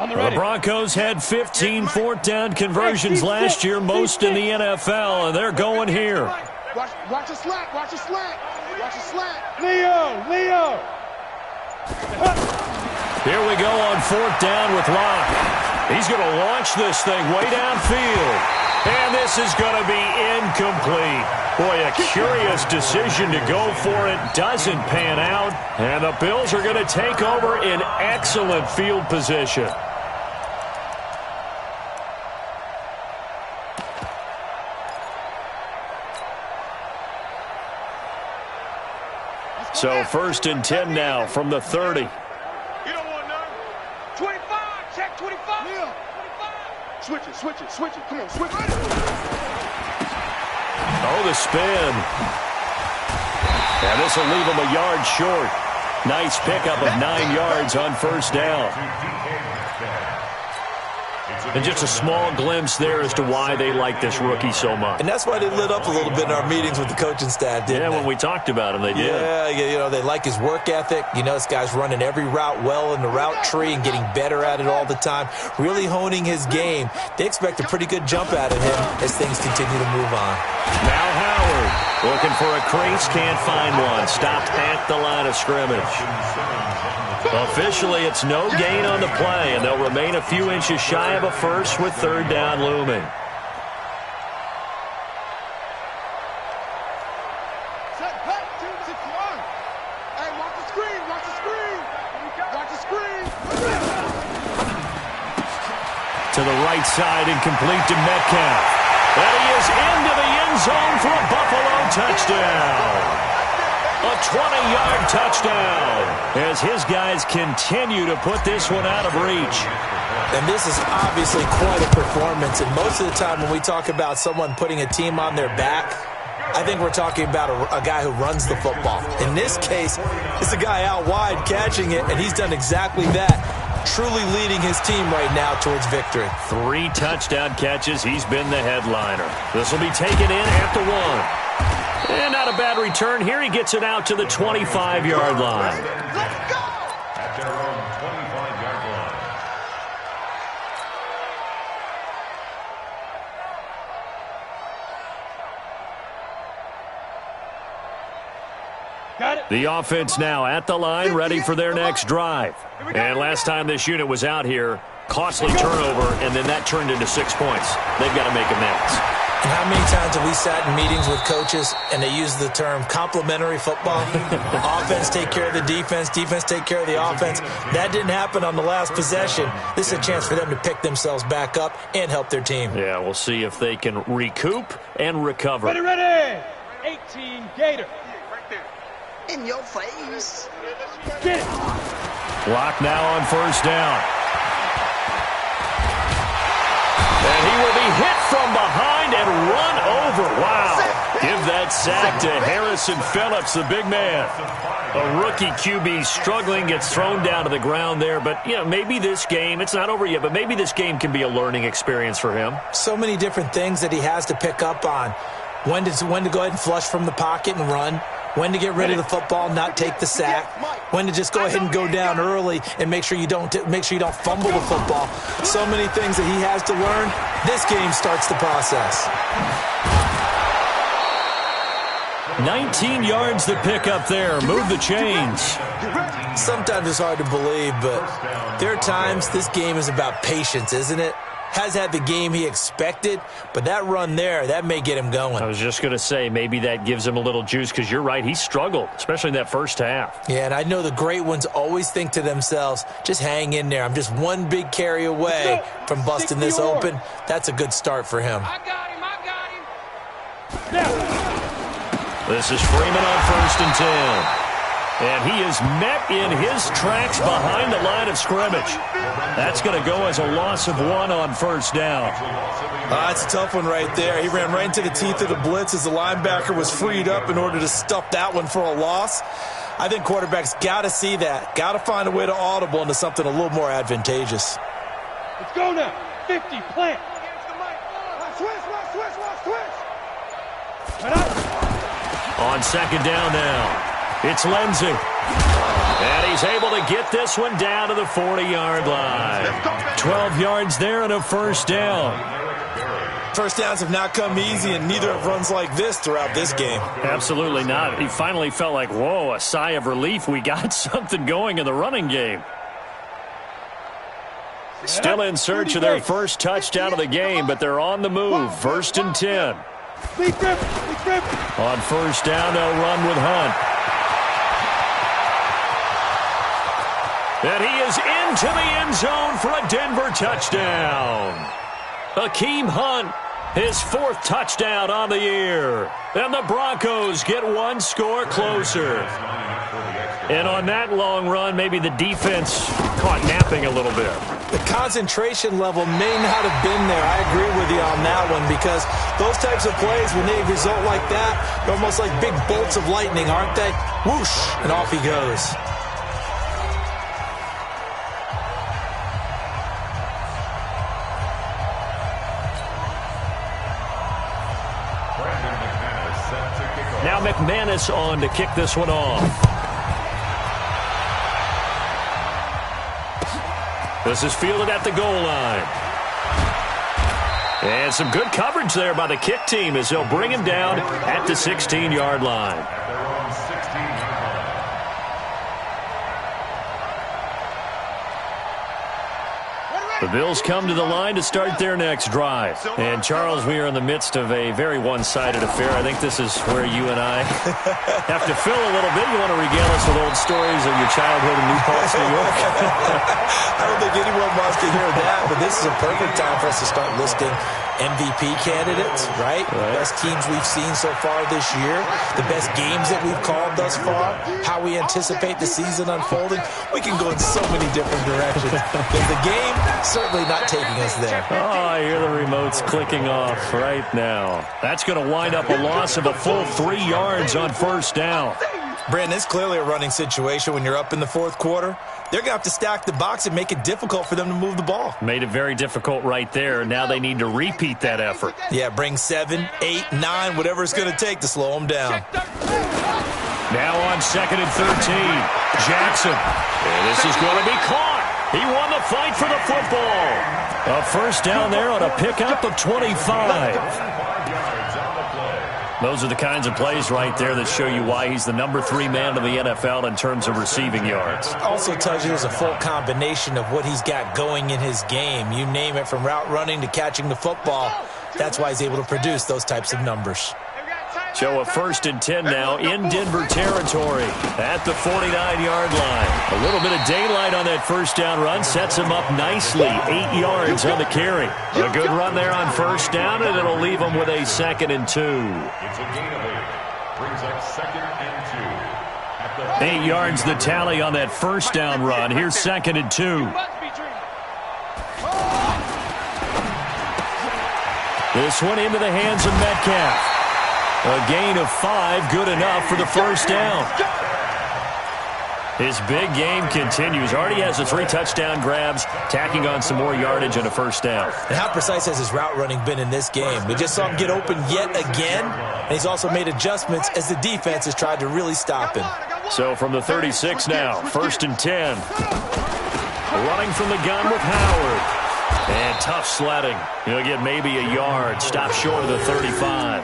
The Broncos had 15 4th down conversions last year, most in the NFL, and they're going here. Watch a slant. Watch a slant. Watch a slant. Leo. Here we go on 4th down with Locke. He's going to launch this thing way downfield. And this is going to be incomplete. Boy, a curious decision to go for it. Doesn't pan out. And the Bills are going to take over in excellent field position. So 1st and 10 now from the 30. You don't want none. 25. Check 25. Yeah. 25. Switch it. Come on, switch it. Oh, the spin. And this will leave him a yard short. Nice pickup of 9 yards on 1st down. And just a small glimpse there as to why they like this rookie so much. And that's why they lit up a little bit in our meetings with the coaching staff, didn't they? When we talked about him, they did. Yeah, they like his work ethic. This guy's running every route well in the route tree and getting better at it all the time, really honing his game. They expect a pretty good jump out of him as things continue to move on. Now Howard looking for a crease, can't find one. Stopped at the line of scrimmage. Officially, it's no gain on the play, and they'll remain a few inches shy of a first with 3rd down looming. To the right side and complete to Metcalf. And he is into the end zone for a Buffalo touchdown. A 20-yard touchdown as his guys continue to put this one out of reach. And this is obviously quite a performance. And most of the time when we talk about someone putting a team on their back, I think we're talking about a guy who runs the football. In this case, it's a guy out wide catching it, and he's done exactly that, truly leading his team right now towards victory. 3 touchdown catches. He's been the headliner. This will be taken in at the 1. And not a bad return. Here he gets it out to the 25-yard line. Let's go! At their own 25-yard line. Got it. The offense now at the line, ready for their next drive. And last time this unit was out here, costly turnover, and then that turned into 6 points. They've got to make amends. And how many times have we sat in meetings with coaches and they use the term complementary football? Offense take care of the defense, defense take care of the offense. That didn't happen on the last possession. This is a chance for them to pick themselves back up and help their team. Yeah, we'll see if they can recoup and recover. Ready. 18 Gator. Right there. In your face. Get it. Clock now on 1st down. And he will be hit from behind and run over. Wow. Give that sack to Harrison Phillips, the big man. A rookie QB struggling, gets thrown down to the ground there. But, maybe this game, it's not over yet, but maybe this game can be a learning experience for him. So many different things that he has to pick up on. When to go ahead and flush from the pocket and run. When to get rid of the football, not take the sack. When to just go ahead and go down early and make sure you don't fumble the football. So many things that he has to learn. This game starts the process. 19 yards the pick up there. Move the chains. Sometimes it's hard to believe, but there are times this game is about patience, isn't it? Has had the game he expected, but that run there, that may get him going. I was just going to say, maybe that gives him a little juice, because you're right, he struggled, especially in that first half. Yeah, and I know the great ones always think to themselves, just hang in there. I'm just one big carry away from busting this open. That's a good start for him. I got him. Now. This is Freeman on 1st and 10. And he is met in his tracks behind the line of scrimmage. That's going to go as a loss of 1 on 1st down. That's a tough one right there. He ran right into the teeth of the blitz as the linebacker was freed up in order to stuff that one for a loss. I think quarterbacks got to see that. Got to find a way to audible into something a little more advantageous. Let's go now. 50, plant. On 2nd down now. It's Lindsey. And he's able to get this one down to the 40-yard line. 12 yards there and a 1st down. first downs have not come easy, and neither have runs like this throughout this game. Absolutely not. He finally felt like, whoa, a sigh of relief. We got something going in the running game. Still in search of their first touchdown of the game, but they're on the move. 1st and 10. On first down, they'll run with Hunt. And he is into the end zone for a Denver touchdown. Akeem Hunt, his 4th touchdown on the year. And the Broncos get one score closer. And on that long run, maybe the defense caught napping a little bit. The concentration level may not have been there. I agree with you on that one, because those types of plays, when they result like that, they're almost like big bolts of lightning, aren't they? Whoosh, and off he goes. Now McManus on to kick this one off. This is fielded at the goal line. And some good coverage there by the kick team as they'll bring him down at the 16-yard line. The Bills come to the line to start their next drive. And, Charles, we are in the midst of a very one-sided affair. I think this is where you and I have to fill a little bit. You want to regale us with old stories of your childhood in New Paltz, New York? I don't think anyone wants to hear that, but this is a perfect time for us to start listing MVP candidates, right? Best teams we've seen so far this year, the best games that we've called thus far, how we anticipate the season unfolding. We can go in so many different directions. But the game, certainly not taking us there. Oh, I hear the remotes clicking off right now. That's going to wind up a loss of a full 3 yards on first down. Brandon, it's clearly a running situation when you're up in the 4th quarter. They're going to have to stack the box and make it difficult for them to move the ball. Made it very difficult right there. Now they need to repeat that effort. Yeah, bring 7, 8, 9, whatever it's going to take to slow them down. Now on 2nd and 13, Jackson. And this is going to be caught. He won the fight for the football. A first down there on a pickup of 25. Those are the kinds of plays right there that show you why he's the number 3 man in the NFL in terms of receiving yards. Also tells you there's a full combination of what he's got going in his game. You name it, from route running to catching the football. That's why he's able to produce those types of numbers. So a 1st and 10 now in Denver territory at the 49-yard line. A little bit of daylight on that first down run sets him up nicely. 8 yards on the carry. A good run there on first down, and it'll leave him with a 2nd and 2. It's a gain of 8. Brings up 2nd and 2. 8 yards the tally on that first down run. Here's 2nd and 2. This one into the hands of Metcalf. A gain of 5, good enough for the first down. His big game continues. Already has the 3 touchdown grabs, tacking on some more yardage and a first down. And how precise has his route running been in this game? We just saw him get open yet again, and he's also made adjustments as the defense has tried to really stop him. So from the 36 now, 1st and 10. Running from the gun with Howard. And tough sledding. He'll get maybe a yard. Stop short of the 35.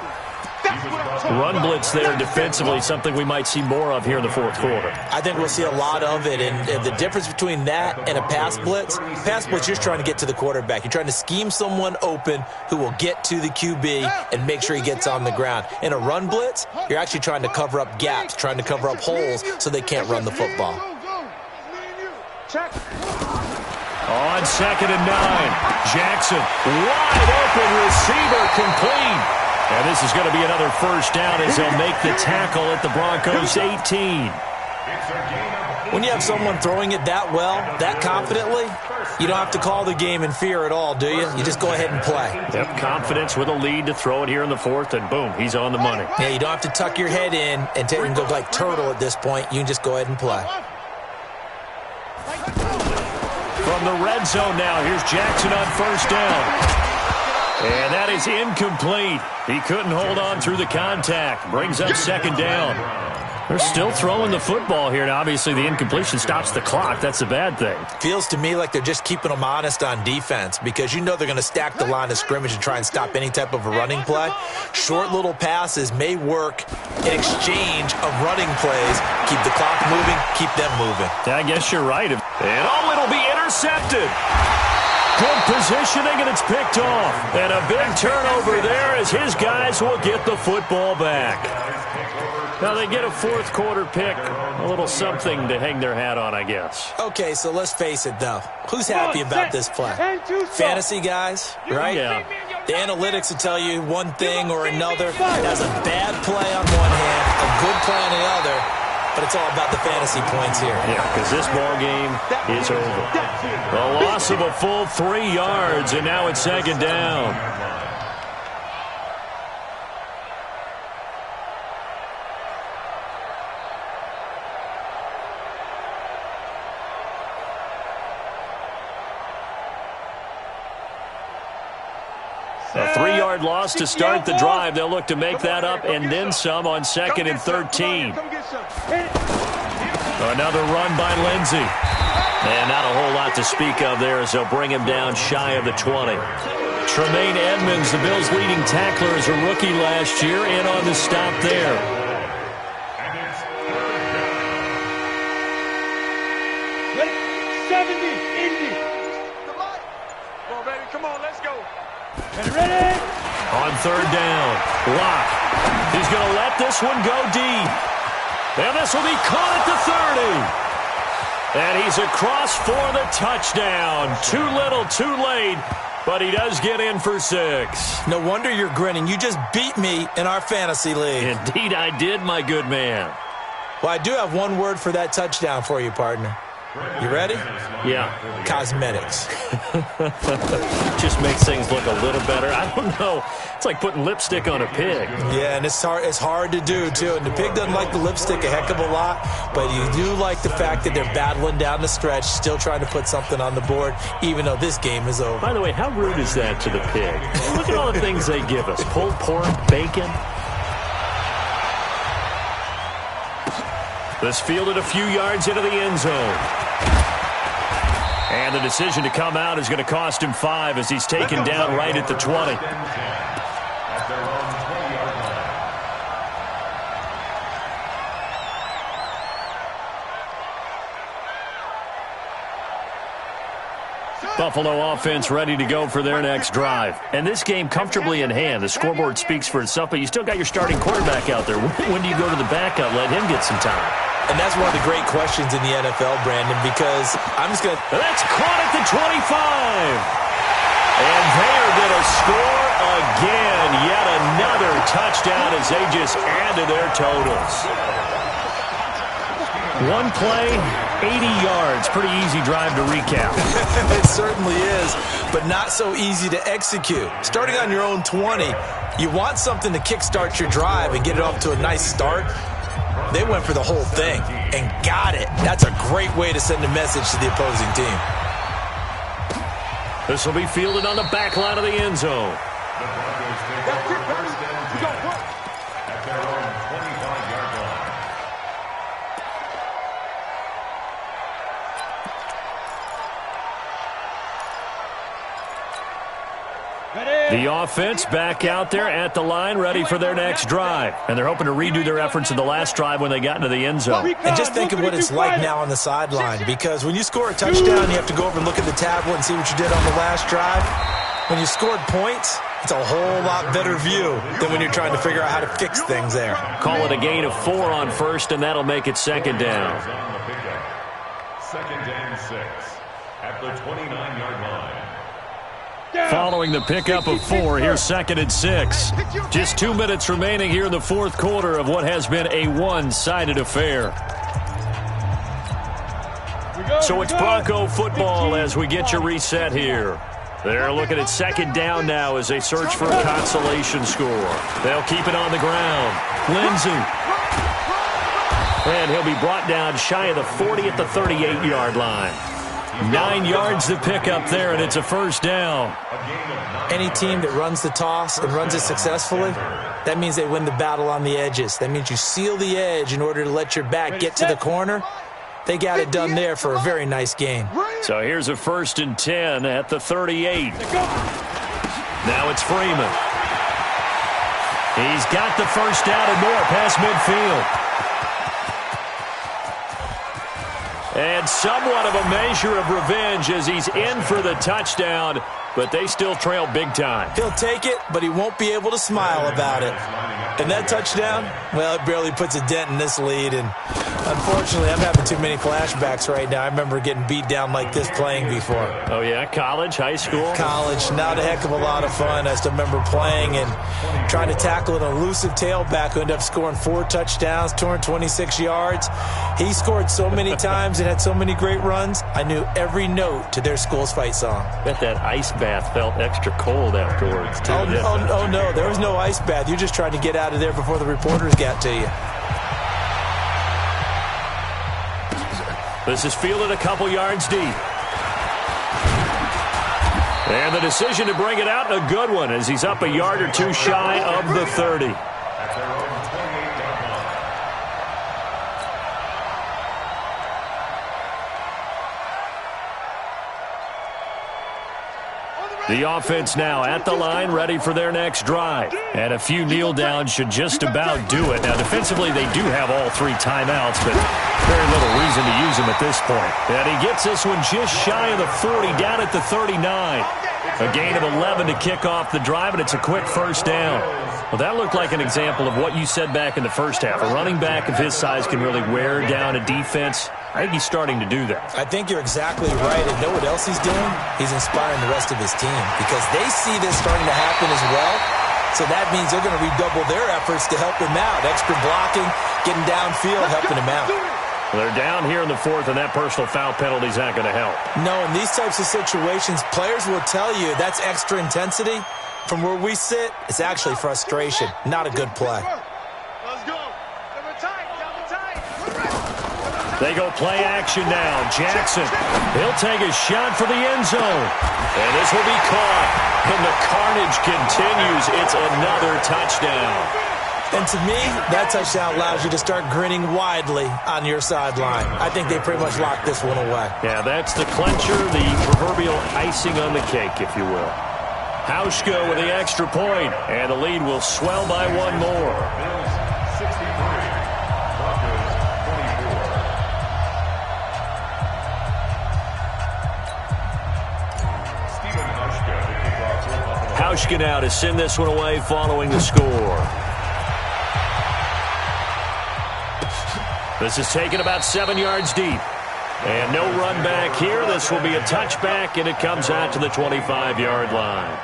Run blitz there defensively, something we might see more of here in the 4th quarter. I think we'll see a lot of it, and the difference between that and a pass blitz, you're just trying to get to the quarterback. You're trying to scheme someone open who will get to the QB and make sure he gets on the ground. In a run blitz, you're actually trying to cover up gaps, trying to cover up holes so they can't run the football. On 2nd and 9, Jackson, wide open receiver, complete. And this is going to be another first down as they'll make the tackle at the Broncos' 18. When you have someone throwing it that well, that confidently, you don't have to call the game in fear at all, do you? You just go ahead and play. Yep, confidence with a lead to throw it here in the 4th, and boom, he's on the money. Yeah, you don't have to tuck your head in and go like turtle at this point. You can just go ahead and play. From the red zone now, here's Jackson on first down. And that is incomplete. He couldn't hold on through the contact. Brings up 2nd down. They're still throwing the football here. Now, obviously, the incompletion stops the clock. That's a bad thing. Feels to me like they're just keeping them honest on defense because you know they're going to stack the line of scrimmage and try and stop any type of a running play. Short little passes may work in exchange of running plays. Keep the clock moving, keep them moving. Yeah, I guess you're right. And it'll be intercepted. Good positioning, and it's picked off. And a big turnover there as his guys will get the football back. Now they get a fourth quarter pick, a little something to hang their hat on, I guess. Okay, so let's face it, though. Who's happy about this play? Fantasy guys, right? Yeah. The analytics will tell you one thing or another. That's a bad play on one hand, a good play on the other, but it's all about the fantasy points here. Yeah, because this ball game is over. A loss of a full 3 yards, and now it's second down. A 3-yard loss to start the drive. They'll look to make that up and then some on 2nd and 13. Another run by Lindsey. And not a whole lot to speak of there as they'll bring him down shy of the 20. Tremaine Edmonds, the Bills' leading tackler as a rookie last year, in on the stop there. And it's 70, Indy. Come on, baby. Come on, let's go. Ready? On 3rd down, Locke. He's going to let this one go deep. And this will be caught at the 30. And he's across for the touchdown. Too little, too late. But he does get in for 6. No wonder you're grinning. You just beat me in our fantasy league. Indeed I did, my good man. Well, I do have one word for that touchdown for you, partner. You ready? Yeah. Cosmetics. Just makes things look a little better. I don't know. It's like putting lipstick on a pig. Yeah, and it's hard to do, too. And the pig doesn't like the lipstick a heck of a lot, but you do like the fact that they're battling down the stretch, still trying to put something on the board, even though this game is over. By the way, how rude is that to the pig? Look at all the things they give us. Pulled pork, bacon. This fielded a few yards into the end zone. And the decision to come out is going to cost him 5 as he's taken down right at the 20. at their own 20-yard line. Buffalo offense ready to go for their next drive. And this game comfortably in hand. The scoreboard speaks for itself, but you still got your starting quarterback out there. When do you go to the backup, let him get some time? And that's one of the great questions in the NFL, Brandon, because I'm just going to... That's caught at the 25. And they are going to score again. Yet another touchdown as they just add to their totals. One play, 80 yards. Pretty easy drive to recap. It certainly is, but not so easy to execute. Starting on your own 20, you want something to kickstart your drive and get it off to a nice start. They went for the whole thing and got it. That's a great way to send a message to the opposing team. This will be fielded on the back line of the end zone. The Broncos take over first and 10 at their own 25-yard line. The offense back out there at the line, ready for their next drive. And they're hoping to redo their efforts in the last drive when they got into the end zone. And just think of what it's like now on the sideline, because when you score a touchdown, you have to go over and look at the tablet and see what you did on the last drive. When you scored points, it's a whole lot better view than when you're trying to figure out how to fix things there. Call it a gain of 4 on first, and that'll make it second down. Second and 6 at the 29-yard line. Following the pickup of 4, here's second and 6. Just 2 minutes remaining here in the fourth quarter of what has been a one-sided affair. So it's Bronco football as we get your reset here. They're looking at second down now as they search for a consolation score. They'll keep it on the ground. Lindsey. And he'll be brought down shy of the 40 at the 38-yard line. 9 yards to pick up there, and it's a first down. Any team that runs the toss and runs it successfully, that means they win the battle on the edges. That means you seal the edge in order to let your back get to the corner. They got it done there for a very nice game. So here's a 1st and 10 at the 38. Now it's Freeman. He's got the first down and more past midfield. And somewhat of a measure of revenge as he's in for the touchdown, but they still trail big time. He'll take it, but he won't be able to smile about it. And that touchdown, well, it barely puts a dent in this lead. And unfortunately, I'm having too many flashbacks right now. I remember getting beat down like this playing before. Oh, yeah? College, high school? College. Not a heck of a lot of fun. I still remember playing and trying to tackle an elusive tailback who ended up scoring 4 touchdowns, 226 yards. He scored so many times and had so many great runs, I knew every note to their school's fight song. Bet that ice bath felt extra cold afterwards, too. Oh, no. There was no ice bath. You're just trying to get out of there before the reporters got to you. This is fielded a couple yards deep. And the decision to bring it out, a good one, as he's up a yard or two shy of the 30. The offense now at the line, ready for their next drive. And a few kneel downs should just about do it. Now, defensively, they do have all 3 timeouts, but very little reason to use them at this point. And he gets this one just shy of the 40, down at the 39. A gain of 11 to kick off the drive, and it's a quick first down. Well, that looked like an example of what you said back in the first half. A running back of his size can really wear down a defense. I think he's starting to do that. I think you're exactly right. And know what else he's doing? He's inspiring the rest of his team because they see this starting to happen as well. So that means they're going to redouble their efforts to help him out. Extra blocking, getting downfield, helping him out. Well, they're down here in the 4th, and that personal foul penalty is not going to help. No, in these types of situations, players will tell you that's extra intensity. From where we sit, it's actually frustration. Not a good play. Let's go. They go play action now. Jackson, he'll take a shot for the end zone. And this will be caught. And the carnage continues. It's another touchdown. And to me, that touchdown allows you to start grinning widely on your sideline. I think they pretty much locked this one away. Yeah, that's the clincher, the proverbial icing on the cake, if you will. Hauschka with the extra point, and the lead will swell by 1 more. Hauschka now to send this one away following the score. This is taken about 7 yards deep. And no run back here. This will be a touchback, and it comes out to the 25-yard line.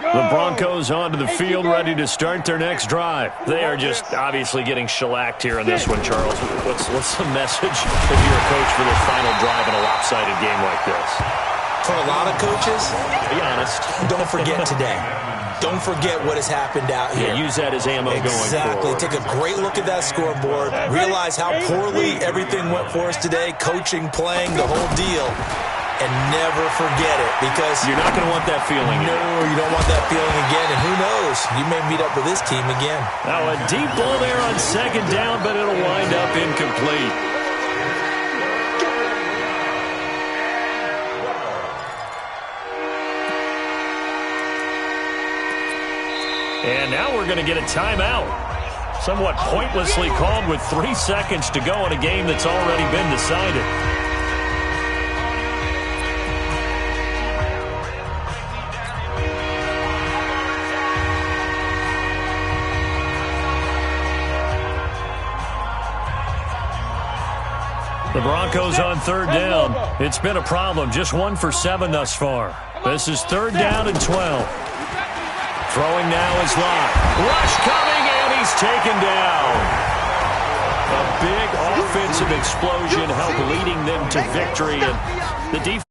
The Broncos onto the field, ready to start their next drive. They are just obviously getting shellacked here in this one, Charles. What's the message if you're a coach for this final drive in a lopsided game like this? For a lot of coaches, be honest, don't forget today. Don't forget what has happened out here. Yeah, use that as ammo going forward. Exactly. Take a great look at that scoreboard. Realize how poorly everything went for us today. Coaching, playing, the whole deal. And never forget it, because you're not going to want that feeling. No, you don't want that feeling again. And who knows? You may meet up with this team again. Now a deep ball there on 2nd down, but it'll wind up incomplete. And now we're going to get a timeout. Somewhat pointlessly called with 3 seconds to go in a game that's already been decided. The Broncos on 3rd down. It's been a problem. Just 1 for 7 thus far. This is 3rd down and 12. Throwing now is Lott. Rush coming, and he's taken down. A big offensive explosion helped leading them to victory. And the defense